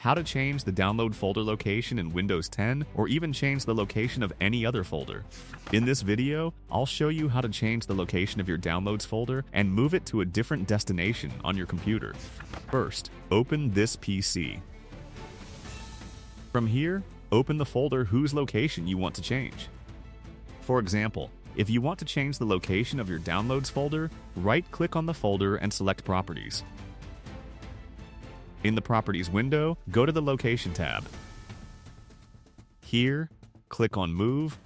how to change the download folder location in Windows 10, or even change the location of any other folder. In this video, I'll show you how to change the location of your downloads folder and move it to a different destination on your computer. First, open this PC. From here, open the folder whose location you want to change. For example, if you want to change the location of your downloads folder, right-click on the folder and select Properties. In the Properties window, go to the Location tab. Here, click on Move,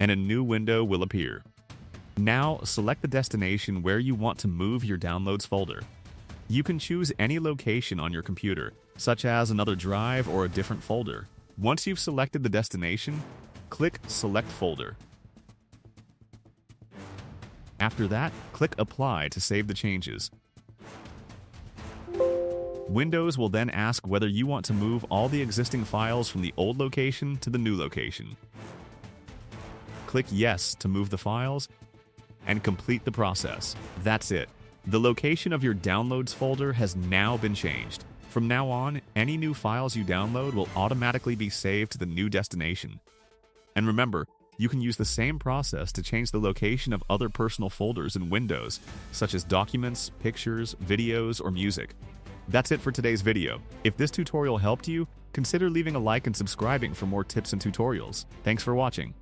and a new window will appear. Now, select the destination where you want to move your downloads folder. You can choose any location on your computer, such as another drive or a different folder. Once you've selected the destination, click Select Folder. After that, click Apply to save the changes. Windows will then ask whether you want to move all the existing files from the old location to the new location. Click Yes to move the files and complete the process. That's it. The location of your downloads folder has now been changed. From now on, any new files you download will automatically be saved to the new destination. And remember, you can use the same process to change the location of other personal folders in Windows, such as documents, pictures, videos, or music. That's it for today's video. If this tutorial helped you, consider leaving a like and subscribing for more tips and tutorials. Thanks for watching.